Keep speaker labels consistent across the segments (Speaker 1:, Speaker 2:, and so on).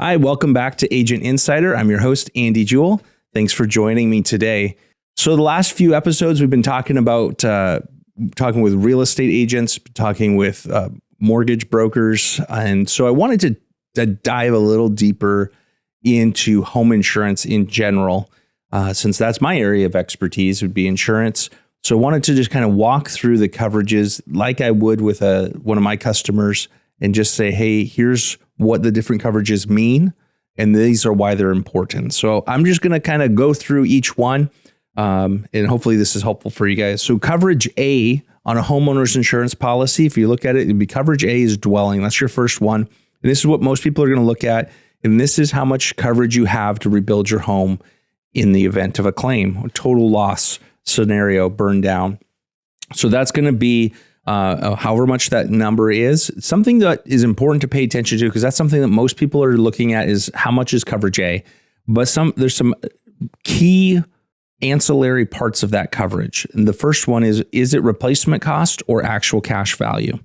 Speaker 1: Hi, welcome back to Agent Insider. I'm your host, Andy Jewell. Thanks for joining me today. So the last few episodes, we've been talking about talking with real estate agents, talking with mortgage brokers. And so I wanted to dive a little deeper into home insurance in general, since that's my area of expertise would be insurance. So I wanted to just kind of walk through the coverages like I would with one of my customers and just say, hey, here's what the different coverages mean, and these are why they're important. So I'm just going to kind of go through each one, and hopefully this is helpful for you guys. So coverage A on a homeowner's insurance policy, if you look at it, it'd be coverage A is dwelling. That's your first one. And this is what most people are going to look at. And this is how much coverage you have to rebuild your home in the event of a claim, a total loss scenario, burn down. So that's going to be however much that number is. Something that is important to pay attention to, because that's something that most people are looking at, is how much is coverage A. But there's some key ancillary parts of that coverage. And the first one is it replacement cost or actual cash value?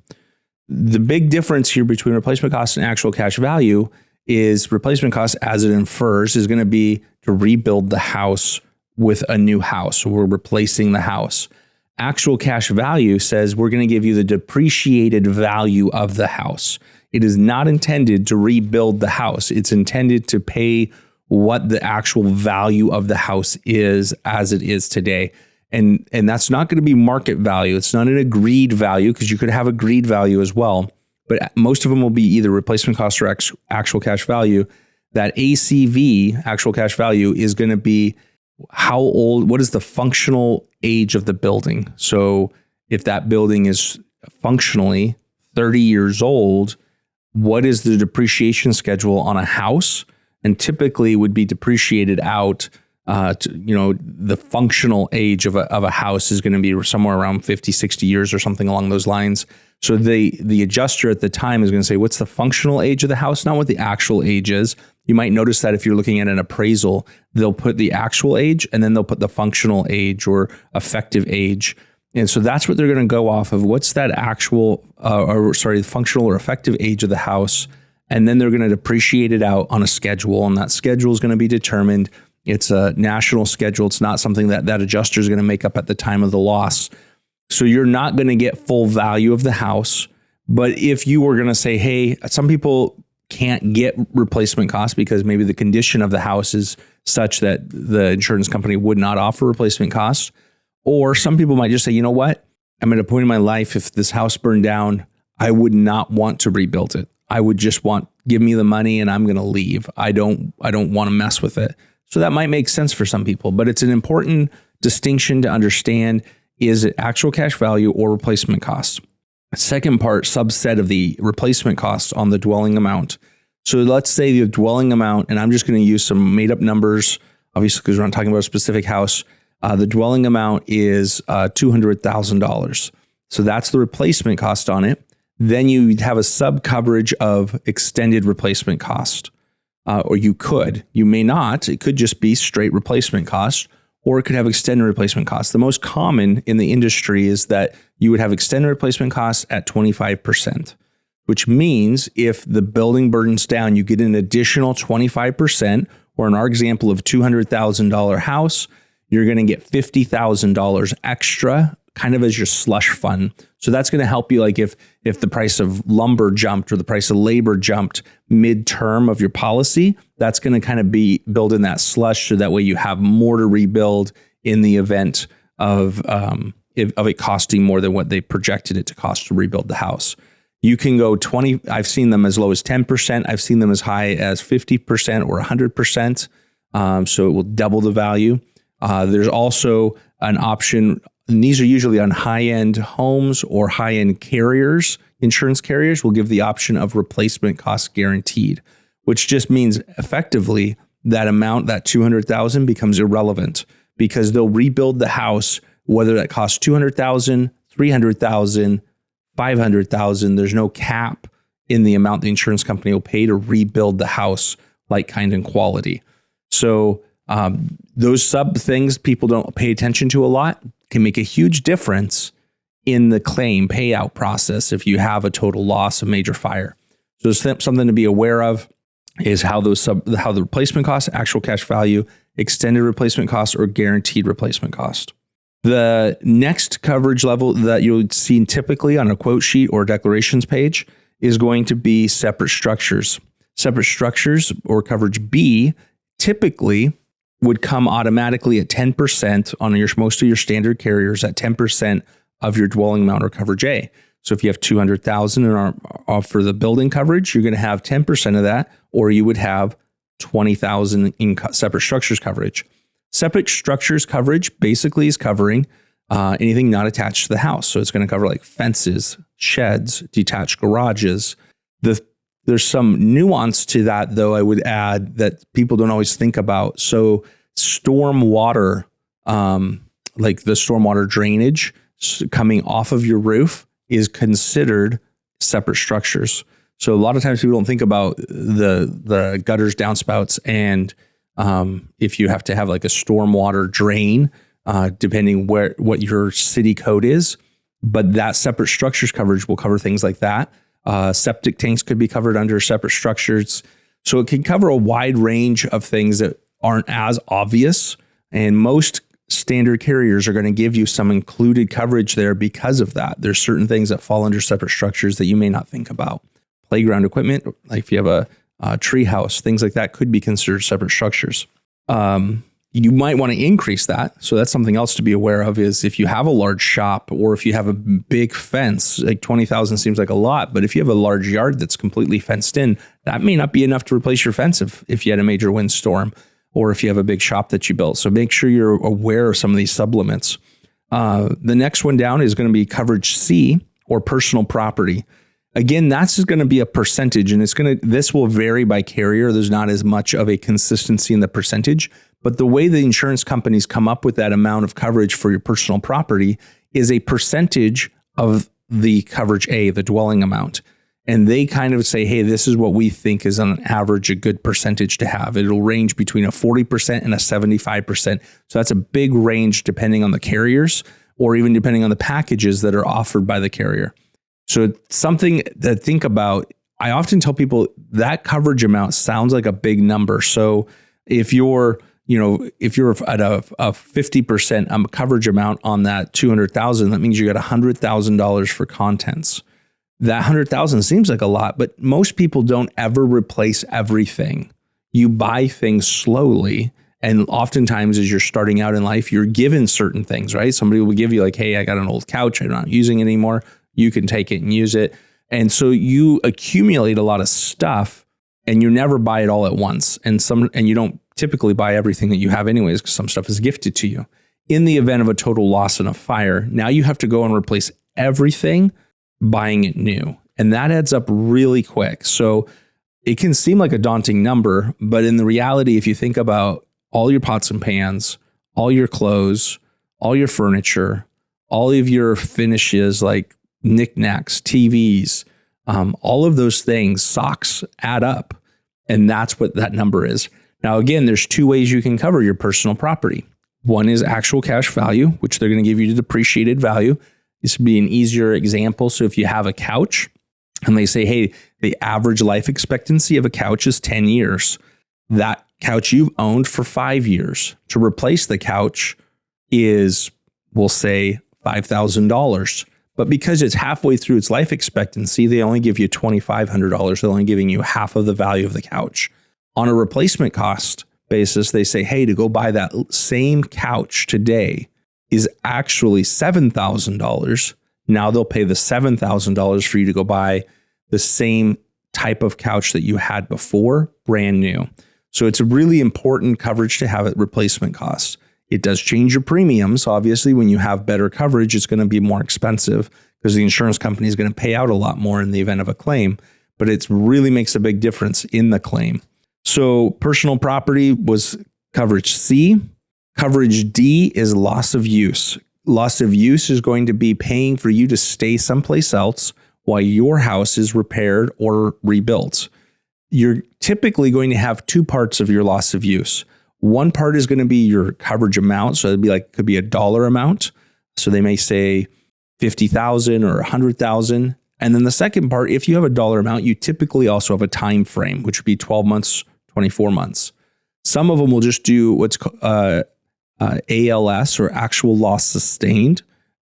Speaker 1: The big difference here between replacement cost and actual cash value is replacement cost, as it infers, is going to be to rebuild the house with a new house. So we're replacing the house. Actual cash value says we're going to give you the depreciated value of the house. It is not intended to rebuild the house. It's intended to pay what the actual value of the house is as it is today. And that's not going to be market value. It's not an agreed value, because you could have agreed value as well. But most of them will be either replacement cost or actual cash value. That ACV, actual cash value, is going to be how old, what is the functional age of the building? So if that building is functionally 30 years old, what is the depreciation schedule on a house? And typically would be depreciated out the functional age of a house is going to be somewhere around 50, 60 years or something along those lines. So the adjuster at the time is going to say, what's the functional age of the house, not what the actual age is. You might notice that if you're looking at an appraisal, they'll put the actual age and then they'll put the functional age or effective age. And so that's what they're going to go off of. What's that actual, functional or effective age of the house? And then they're going to depreciate it out on a schedule. And that schedule is going to be determined. It's a national schedule. It's not something that adjuster is going to make up at the time of the loss. So you're not going to get full value of the house. But if you were going to say, hey, some people can't get replacement costs because maybe the condition of the house is such that the insurance company would not offer replacement costs. Or some people might just say, you know what? I'm at a point in my life, if this house burned down, I would not want to rebuild it. I would just give me the money and I'm going to leave. I don't want to mess with it. So that might make sense for some people, but it's an important distinction to understand. Is it actual cash value or replacement costs? Second part, subset of the replacement costs on the dwelling amount. So let's say the dwelling amount, and I'm just going to use some made up numbers, obviously, because we're not talking about a specific house. The dwelling amount is $200,000. So that's the replacement cost on it. Then you have a sub coverage of extended replacement cost. Or you may not. It could just be straight replacement cost, or it could have extended replacement costs. The most common in the industry is that you would have extended replacement costs at 25%, which means if the building burns down, you get an additional 25%, or in our example of $200,000 house, you're going to get $50,000 extra, kind of as your slush fund. So that's going to help you, like if the price of lumber jumped or the price of labor jumped mid-term of your policy, that's going to kind of be build in that slush, so that way you have more to rebuild in the event of it costing more than what they projected it to cost to rebuild the house. You can go 20. I've seen them as low as 10%. I've seen them as high as 50% or 100%. So it will double the value. There's also an option. And these are usually on high-end homes or high-end carriers. Insurance carriers will give the option of replacement cost guaranteed, which just means effectively that amount, that $200,000, becomes irrelevant, because they'll rebuild the house, whether that costs $200,000, $300,000, $500,000. There's no cap in the amount the insurance company will pay to rebuild the house, like, kind, and quality. So those sub things people don't pay attention to a lot can make a huge difference in the claim payout process if you have a total loss, a major fire. So it's something to be aware of. is how the replacement cost, actual cash value, extended replacement cost, or guaranteed replacement cost. The next coverage level that you'll see typically on a quote sheet or declarations page is going to be separate structures. Separate structures, or coverage B, typically would come automatically at 10% on most of your standard carriers, at 10% of your dwelling amount, or coverage A. So if you have $200,000 for the building coverage, you're going to have 10% of that, or you would have $20,000 in separate structures coverage. Separate structures coverage basically is covering anything not attached to the house. So it's going to cover like fences, sheds, detached garages. There's some nuance to that, though, I would add, that people don't always think about. So storm water, like the stormwater drainage coming off of your roof, is considered separate structures. So a lot of times people don't think about the gutters, downspouts, and if you have to have like a stormwater drain, depending what your city code is. But that separate structures coverage will cover things like that. Septic tanks could be covered under separate structures. So it can cover a wide range of things that aren't as obvious. And most standard carriers are going to give you some included coverage there because of that. There's certain things that fall under separate structures that you may not think about. Playground equipment, like if you have a tree house, things like that could be considered separate structures. You might want to increase that. So that's something else to be aware of, is if you have a large shop, or if you have a big fence, like 20,000 seems like a lot, but if you have a large yard that's completely fenced in, that may not be enough to replace your fence if you had a major windstorm, or if you have a big shop that you built. So make sure you're aware of some of these sublimits. The next one down is going to be coverage C, or personal property. Again, that's just going to be a percentage, and this will vary by carrier. There's not as much of a consistency in the percentage, but the way the insurance companies come up with that amount of coverage for your personal property is a percentage of the coverage A, the dwelling amount. And they kind of say, hey, this is what we think is on average a good percentage to have. It'll range between a 40% and a 75%. So that's a big range depending on the carriers, or even depending on the packages that are offered by the carrier. So it's something to think about. I often tell people that coverage amount sounds like a big number. So if you're at a 50% coverage amount on that 200,000, that means you got $100,000 for contents. That 100,000 seems like a lot, but most people don't ever replace everything. You buy things slowly. And oftentimes as you're starting out in life, you're given certain things, right? Somebody will give you like, hey, I got an old couch, I'm not using it anymore. You can take it and use it. And so you accumulate a lot of stuff, and you never buy it all at once. And you don't typically buy everything that you have anyways, because some stuff is gifted to you. In the event of a total loss in a fire, now you have to go and replace everything, buying it new. And that adds up really quick. So it can seem like a daunting number, but in the reality, if you think about all your pots and pans, all your clothes, all your furniture, all of your finishes like knickknacks, TVs, all of those things, socks, add up. And that's what that number is. Now, again, there's two ways you can cover your personal property. One is actual cash value, which they're going to give you the depreciated value. This would be an easier example. So if you have a couch and they say, hey, the average life expectancy of a couch is 10 years. That couch you've owned for 5 years. To replace the couch is, we'll say, $5,000. But because it's halfway through its life expectancy, they only give you $2,500. They're only giving you half of the value of the couch. On a replacement cost basis, they say, hey, to go buy that same couch today is actually $7,000. Now they'll pay the $7,000 for you to go buy the same type of couch that you had before, brand new. So it's a really important coverage to have at replacement costs. It does change your premiums. Obviously, when you have better coverage, it's going to be more expensive because the insurance company is going to pay out a lot more in the event of a claim, but it really makes a big difference in the claim. So personal property was coverage C. Coverage D is loss of use. Loss of use is going to be paying for you to stay someplace else while your house is repaired or rebuilt. You're typically going to have two parts of your loss of use. One part is going to be your coverage amount. So could be a dollar amount. So they may say 50,000 or 100,000. And then the second part, if you have a dollar amount, you typically also have a time frame, which would be 12 months, 24 months. Some of them will just do what's ALS, or actual loss sustained,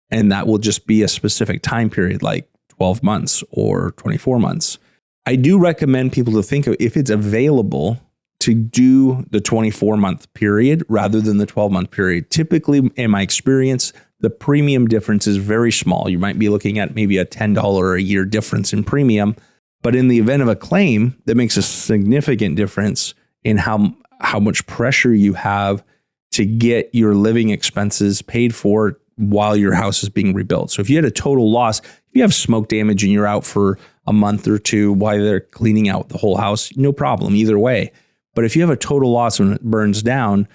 Speaker 1: and that will just be a specific time period, like 12 months or 24 months. I do recommend people to think of, if it's available, to do the 24-month period rather than the 12-month period. Typically, in my experience, the premium difference is very small. You might be looking at maybe a $10 a year difference in premium, but in the event of a claim, that makes a significant difference in how much pressure you have to get your living expenses paid for while your house is being rebuilt. So if you had a total loss, if you have smoke damage and you're out for a month or two while they're cleaning out the whole house, no problem either way. But if you have a total loss when it burns down,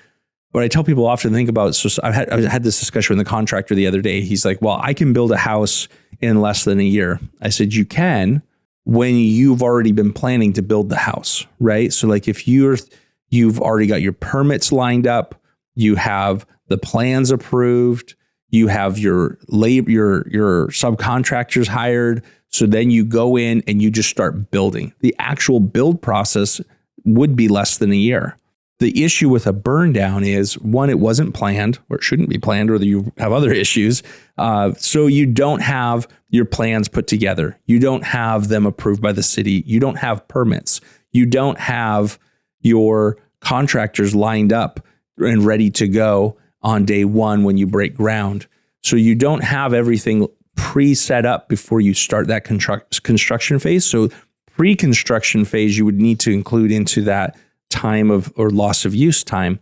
Speaker 1: what I tell people often think about, so I had this discussion with the contractor the other day. He's like, well, I can build a house in less than a year. I said, you can when you've already been planning to build the house, right? So like if you've already got your permits lined up, you have the plans approved, you have your subcontractors hired. So then you go in and you just start building. The actual build process would be less than a year. The issue with a burn down is, one, it wasn't planned, or it shouldn't be planned, or you have other issues. So you don't have your plans put together. You don't have them approved by the city. You don't have permits. You don't have your contractors lined up and ready to go on day one when you break ground. So you don't have everything pre-set up before you start that construction phase. So pre-construction phase, you would need to include into that time of, or loss of use time.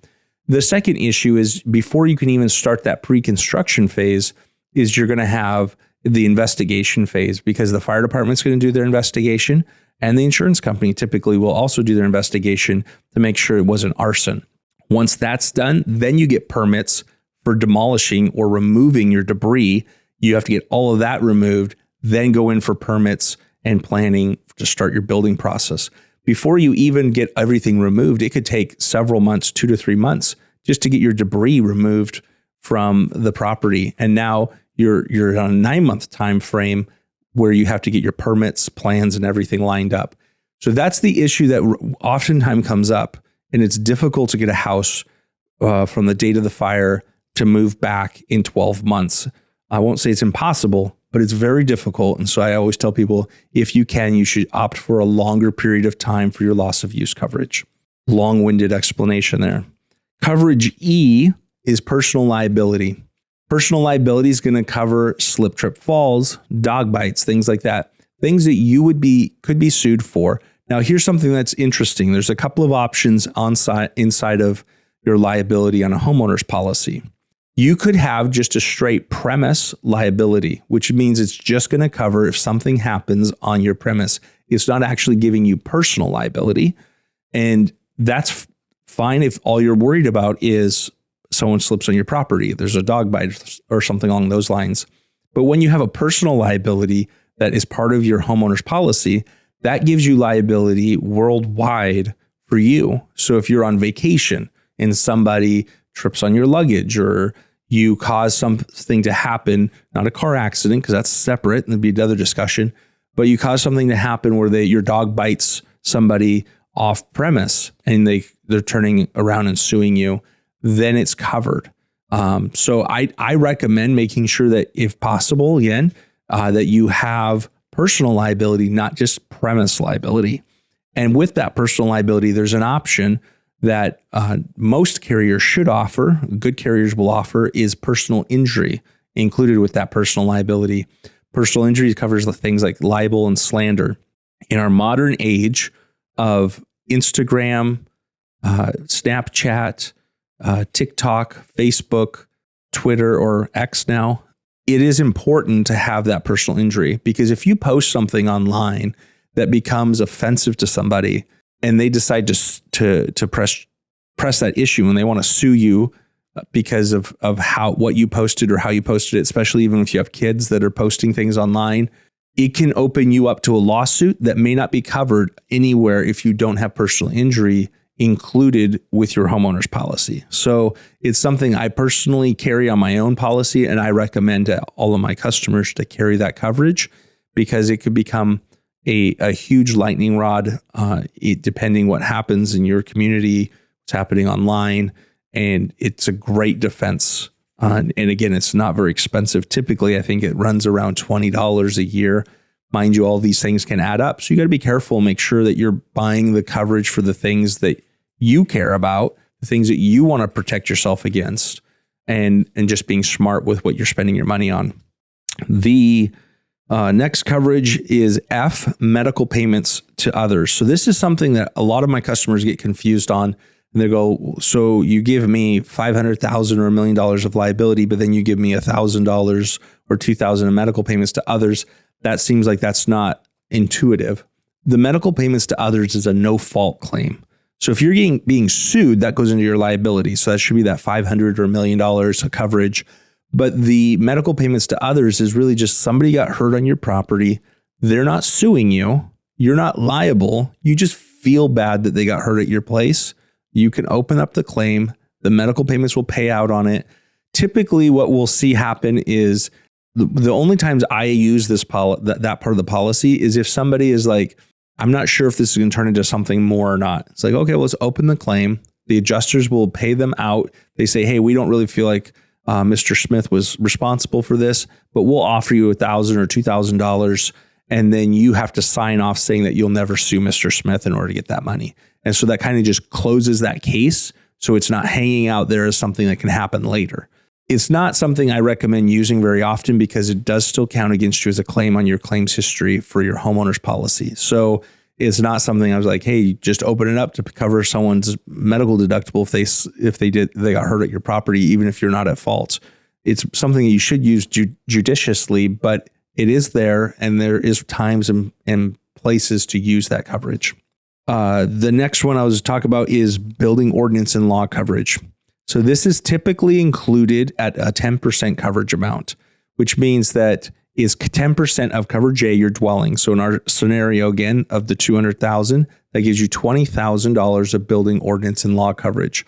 Speaker 1: The second issue is, before you can even start that pre-construction phase, is you're going to have the investigation phase, because the fire department's going to do their investigation, and the insurance company typically will also do their investigation to make sure it wasn't arson. Once that's done, then you get permits for demolishing or removing your debris. You have to get all of that removed, then go in for permits and planning to start your building process. Before you even get everything removed, it could take several months, 2 to 3 months, just to get your debris removed from the property. And now you're on a 9-month time frame where you have to get your permits, plans, and everything lined up. So that's the issue that oftentimes comes up, and it's difficult to get a house from the date of the fire to move back in 12 months. I won't say it's impossible, but it's very difficult. And so I always tell people, if you can, you should opt for a longer period of time for your loss of use coverage. Long-winded explanation there. Coverage E is personal liability. Personal liability is going to cover slip, trip, falls, dog bites, things like that. Things that you could be sued for. Now, here's something that's interesting. There's a couple of options inside of your liability on a homeowner's policy. You could have just a straight premise liability, which means it's just going to cover if something happens on your premise. It's not actually giving you personal liability. And that's fine if all you're worried about is someone slips on your property, there's a dog bite or something along those lines. But when you have a personal liability that is part of your homeowner's policy, that gives you liability worldwide for you. So if you're on vacation and somebody trips on your luggage, or you cause something to happen, not a car accident, because that's separate and there'd be another discussion, but you cause something to happen where your dog bites somebody off premise and they're turning around and suing you, then it's covered. So I recommend making sure that, if possible, again, that you have personal liability, not just premise liability. And with that personal liability, there's an option that most carriers should offer, good carriers will offer, is personal injury included with that personal liability. Personal injury covers the things like libel and slander. In our modern age of Instagram, Snapchat, TikTok, Facebook, Twitter, or X now, it is important to have that personal injury, because if you post something online that becomes offensive to somebody and they decide to press that issue and they want to sue you because of what you posted or how you posted it, especially even if you have kids that are posting things online, it can open you up to a lawsuit that may not be covered anywhere if you don't have personal injury included with your homeowner's policy. So it's something I personally carry on my own policy, and I recommend to all of my customers to carry that coverage, because it could become a huge lightning rod, depending what happens in your community, what's happening online. And it's a great defense. And again, it's not very expensive. Typically, I think it runs around $20 a year. Mind you, all these things can add up. So you got to be careful and make sure that you're buying the coverage for the things that you care about, the things that you want to protect yourself against, and just being smart with what you're spending your money on. The next coverage is F, medical payments to others. So this is something that a lot of my customers get confused on. And they go, so you give me $500,000 or $1 million of liability, but then you give me $1,000 or $2,000 in medical payments to others. That seems like that's not intuitive. The medical payments to others is a no-fault claim. So if you're being sued, that goes into your liability. So that should be that $500 or $1 million of coverage. But the medical payments to others is really just somebody got hurt on your property. They're not suing you. You're not liable. You just feel bad that they got hurt at your place. You can open up the claim. The medical payments will pay out on it. Typically, what we'll see happen is the only times I use that part of the policy is if somebody is like, I'm not sure if this is going to turn into something more or not. It's like, okay, well, let's open the claim. The adjusters will pay them out. They say, hey, we don't really feel like Mr. Smith was responsible for this, but we'll offer you $1,000 or $2,000. And then you have to sign off saying that you'll never sue Mr. Smith in order to get that money. And so that kind of just closes that case. So it's not hanging out there as something that can happen later. It's not something I recommend using very often because it does still count against you as a claim on your claims history for your homeowner's policy. So it's not something I was like, hey, just open it up to cover someone's medical deductible if they got hurt at your property, even if you're not at fault. It's something you should use judiciously, but it is there, and there is times and places to use that coverage. The next one I was talking about is building ordinance and law coverage. So this is typically included at a 10% coverage amount, which means that is 10% of coverage A, your dwelling. So in our scenario, again, of the $200,000, that gives you $20,000 of building ordinance and law coverage.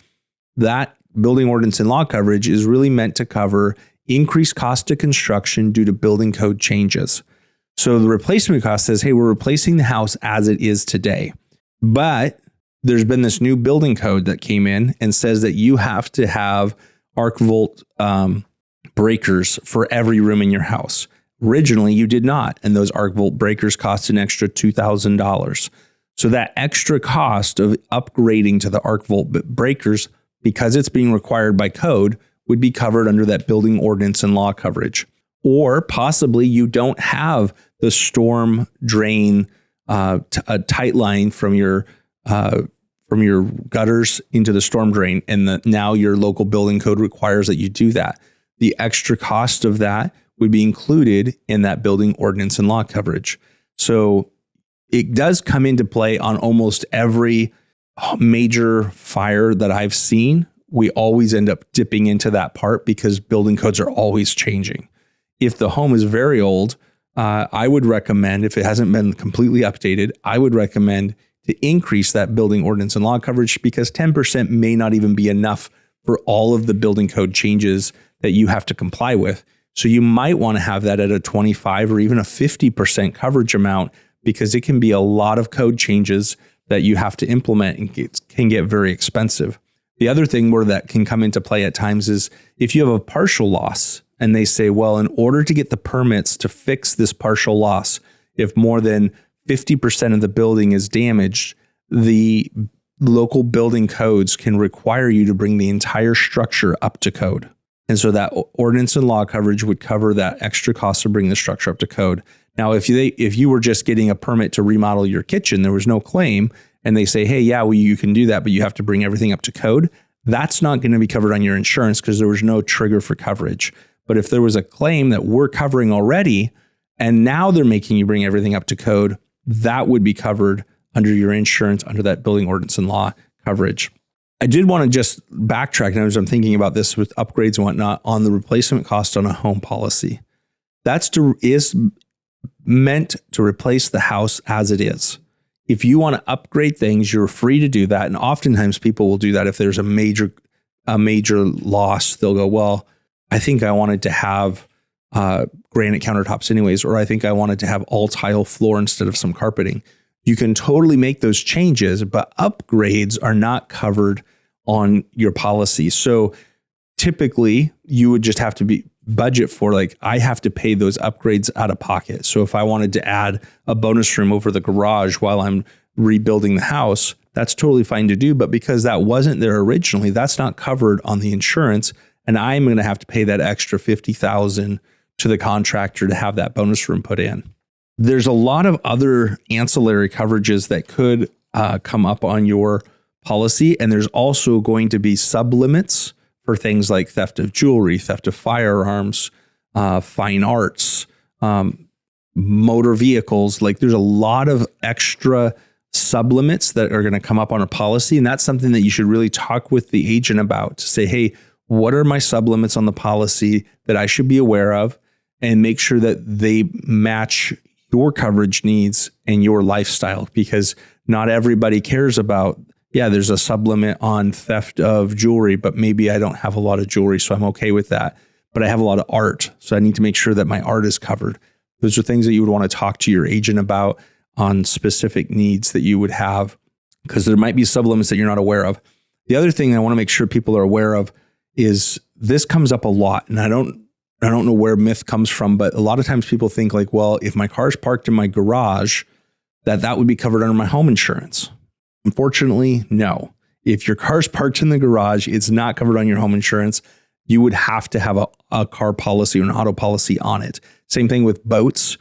Speaker 1: That building ordinance and law coverage is really meant to cover increased cost of construction due to building code changes. So the replacement cost says, hey, we're replacing the house as it is today. But there's been this new building code that came in and says that you have to have arc vault breakers for every room in your house. Originally, you did not. And those arc vault breakers cost an extra $2,000. So that extra cost of upgrading to the arc vault breakers, because it's being required by code, would be covered under that building ordinance and law coverage. Or possibly you don't have the storm drain, a tight line from your gutters into the storm drain, and now your local building code requires that you do that. The extra cost of that would be included in that building ordinance and law coverage. So it does come into play on almost every major fire that I've seen. We always end up dipping into that part because building codes are always changing. If the home is very old, I would recommend, if it hasn't been completely updated, I would recommend to increase that building ordinance and law coverage, because 10% may not even be enough for all of the building code changes that you have to comply with. So you might want to have that at a 25 or even a 50% coverage amount, because it can be a lot of code changes that you have to implement, and it can get very expensive. The other thing where that can come into play at times is if you have a partial loss and they say, well, in order to get the permits to fix this partial loss, if more than 50% of the building is damaged, the local building codes can require you to bring the entire structure up to code. And so that ordinance and law coverage would cover that extra cost of bringing the structure up to code. Now, if you were just getting a permit to remodel your kitchen, there was no claim, and they say, hey, yeah, well, you can do that, but you have to bring everything up to code, that's not going to be covered on your insurance because there was no trigger for coverage. But if there was a claim that we're covering already, and now they're making you bring everything up to code, that would be covered under your insurance, under that building ordinance and law coverage. I did want to just backtrack, and as I'm thinking about this with upgrades and whatnot, on the replacement cost on a home policy. Is meant to replace the house as it is. If you want to upgrade things, you're free to do that. And oftentimes people will do that if there's a major loss. They'll go, well, I think I wanted to have granite countertops anyways, or I think I wanted to have all tile floor instead of some carpeting. You can totally make those changes, but upgrades are not covered on your policy. So typically you would just have to budget for, like, I have to pay those upgrades out of pocket. So if I wanted to add a bonus room over the garage while I'm rebuilding the house, that's totally fine to do. But because that wasn't there originally, that's not covered on the insurance. And I'm going to have to pay that extra $50,000 to the contractor to have that bonus room put in. There's a lot of other ancillary coverages that could come up on your policy. And there's also going to be sublimits for things like theft of jewelry, theft of firearms, fine arts, motor vehicles. Like, there's a lot of extra sublimits that are going to come up on a policy. And that's something that you should really talk with the agent about, to say, hey, what are my sublimits on the policy that I should be aware of, and make sure that they match your coverage needs and your lifestyle, because not everybody cares about, there's a sublimit on theft of jewelry, but maybe I don't have a lot of jewelry, so I'm okay with that. But I have a lot of art, so I need to make sure that my art is covered. Those are things that you would want to talk to your agent about on specific needs that you would have, because there might be sublimits that you're not aware of. The other thing I want to make sure people are aware of is, this comes up a lot, and I don't know where myth comes from, but a lot of times people think like, well, if my car's parked in my garage, that would be covered under my home insurance. Unfortunately, no. If your car's parked in the garage, it's not covered on your home insurance. You would have to have a car policy or an auto policy on it. Same thing with boats.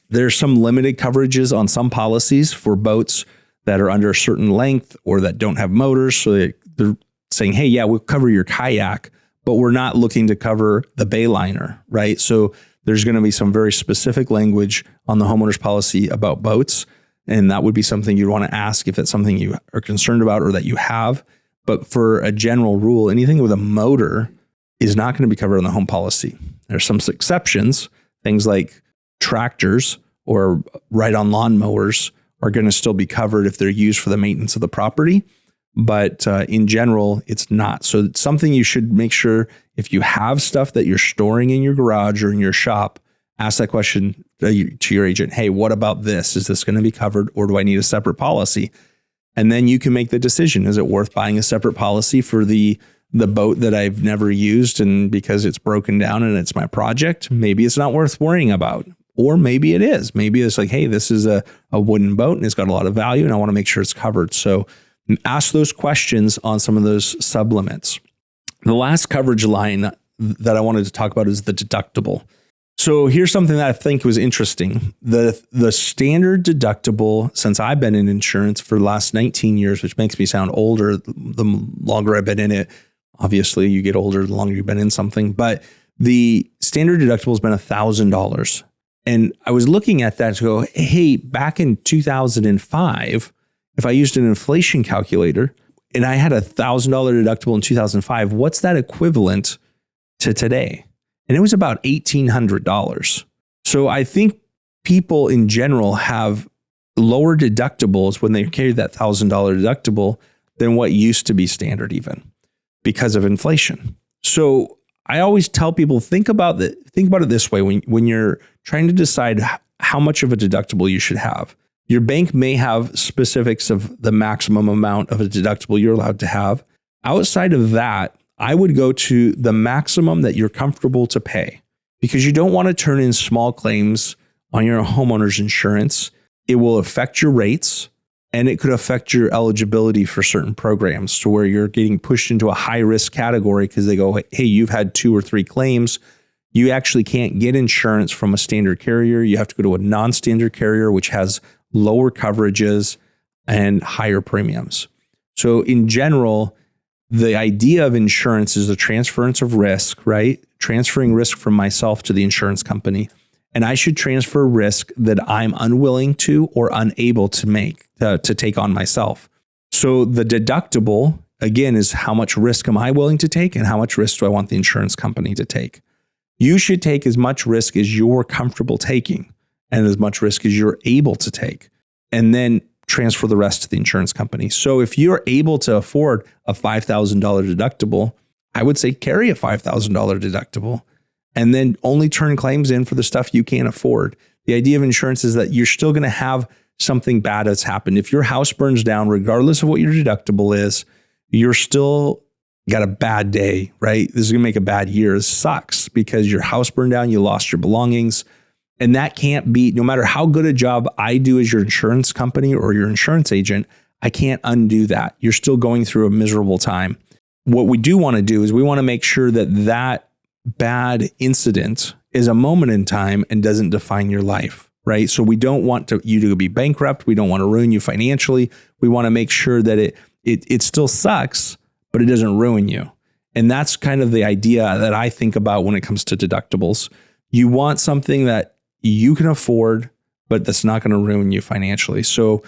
Speaker 1: There's some limited coverages on some policies for boats that are under a certain length or that don't have motors. So they're saying, hey, yeah, we'll cover your kayak, but we're not looking to cover the bayliner, right? So there's going to be some very specific language on the homeowner's policy about boats. And that would be something you'd want to ask if it's something you are concerned about or that you have. But for a general rule, anything with a motor is not going to be covered on the home policy. There's some exceptions. Things like tractors or ride-on lawnmowers are going to still be covered if they're used for the maintenance of the property. But in general, it's not. So it's something you should make sure, if you have stuff that you're storing in your garage or in your shop, ask that question to your agent. Hey, what about this? Is this going to be covered, or do I need a separate policy? And then you can make the decision. Is it worth buying a separate policy for the boat that I've never used, and because it's broken down and it's my project? Maybe it's not worth worrying about. Or maybe it is. Maybe it's like, hey, this is a wooden boat and it's got a lot of value and I want to make sure it's covered. So ask those questions on some of those sublimits. The last coverage line that I wanted to talk about is the deductible. So here's something that I think was interesting. The standard deductible, since I've been in insurance for the last 19 years, which makes me sound older the longer I've been in it. Obviously, you get older the longer you've been in something. But the standard deductible has been $1,000. And I was looking at that to go, hey, back in 2005, if I used an inflation calculator and I had $1,000 deductible in 2005, what's that equivalent to today? And it was about $1,800. So I think people in general have lower deductibles when they carry that $1,000 deductible than what used to be standard, even because of inflation. So I always tell people, think about it this way. When you're trying to decide how much of a deductible you should have, your bank may have specifics of the maximum amount of a deductible you're allowed to have. Outside of that, I would go to the maximum that you're comfortable to pay, because you don't want to turn in small claims on your homeowner's insurance. It will affect your rates, and it could affect your eligibility for certain programs, to where you're getting pushed into a high risk category because they go, hey, you've had 2 or 3 claims. You actually can't get insurance from a standard carrier. You have to go to a non-standard carrier, which has lower coverages and higher premiums. So in general, the idea of insurance is the transference of risk, right? Transferring risk from myself to the insurance company. And I should transfer risk that I'm unwilling to or unable to take on myself. So the deductible, again, is how much risk am I willing to take and how much risk do I want the insurance company to take? You should take as much risk as you're comfortable taking and as much risk as you're able to take, and then transfer the rest to the insurance company. So if you're able to afford a $5,000 deductible, I would say carry a $5,000 deductible. and then only turn claims in for the stuff you can't afford. The idea of insurance is that you're still going to have something bad that's happened. If your house burns down, regardless of what your deductible is, you're still got a bad day, right? This is going to make a bad year. This sucks because your house burned down, you lost your belongings, and that can't be, no matter how good a job I do as your insurance company or your insurance agent, I can't undo that. You're still going through a miserable time. What we do want to do is we want to make sure that that bad incident is a moment in time and doesn't define your life, right? So we don't want you to be bankrupt. We don't want to ruin you financially. We want to make sure that it still sucks, but it doesn't ruin you. And that's kind of the idea that I think about when it comes to deductibles. You want something that you can afford, but that's not going to ruin you financially. So,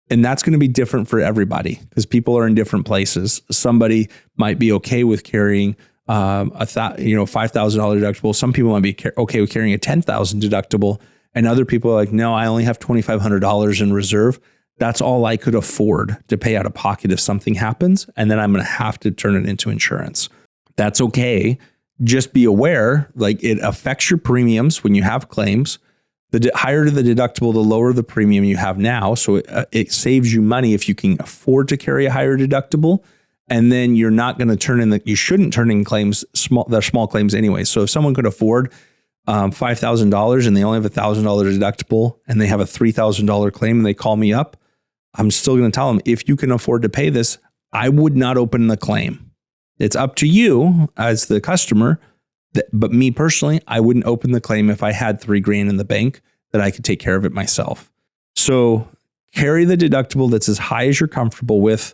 Speaker 1: and that's going to be different for everybody because people are in different places. Somebody might be okay with carrying $5,000 deductible. Some people might be okay with carrying a $10,000 deductible, and other people are like, no, I only have $2,500 in reserve. That's all I could afford to pay out of pocket if something happens, and then I'm going to have to turn it into insurance. That's okay. Just be aware, like it affects your premiums when you have claims. The higher the deductible, the lower the premium you have now. So it saves you money if you can afford to carry a higher deductible. And then you're not going to you shouldn't turn in claims, they're small claims anyway. So if someone could afford $5,000 and they only have a $1,000 deductible and they have a $3,000 claim and they call me up, I'm still going to tell them, if you can afford to pay this, I would not open the claim. It's up to you as the customer. But me personally, I wouldn't open the claim if I had $3,000 in the bank that I could take care of it myself. So carry the deductible that's as high as you're comfortable with,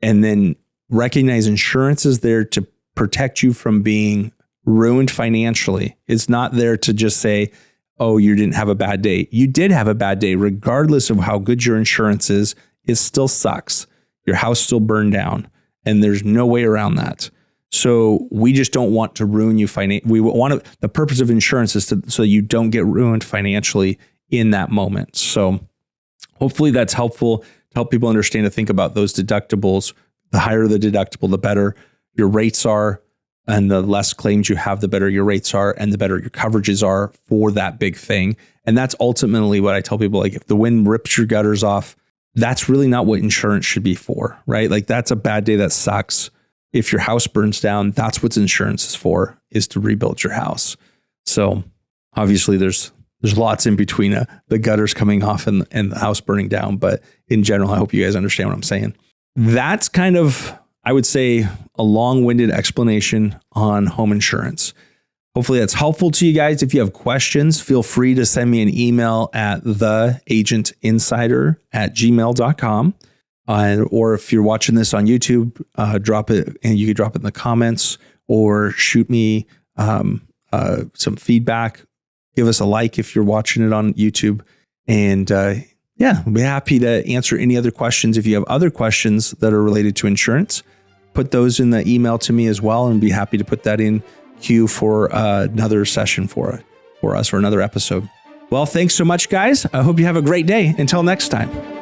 Speaker 1: and then recognize insurance is there to protect you from being ruined financially. It's not there to just say, oh, you didn't have a bad day. You did have a bad day. Regardless of how good your insurance is, it still sucks. Your house still burned down, and there's no way around that. So we just don't want to ruin you financially. The purpose of insurance is so you don't get ruined financially in that moment. So hopefully that's helpful to help people understand to think about those deductibles. The higher the deductible, the better your rates are, and the less claims you have, the better your rates are, and the better your coverages are for that big thing. And that's ultimately what I tell people, like if the wind rips your gutters off, that's really not what insurance should be for, right? Like that's a bad day, that sucks. If your house burns down, that's what insurance is for, is to rebuild your house. So obviously there's lots in between the gutters coming off and the house burning down. But in general, I hope you guys understand what I'm saying. That's kind of, I would say, a long-winded explanation on home insurance. Hopefully that's helpful to you guys. If you have questions, feel free to send me an email at theagentinsider@gmail.com. Or if you're watching this on YouTube, drop it, and you can drop it in the comments or shoot me some feedback. Give us a like if you're watching it on YouTube. And I'll be happy to answer any other questions. If you have other questions that are related to insurance, put those in the email to me as well, and be happy to put that in queue for another session for us or another episode. Well, thanks so much, guys. I hope you have a great day. Until next time.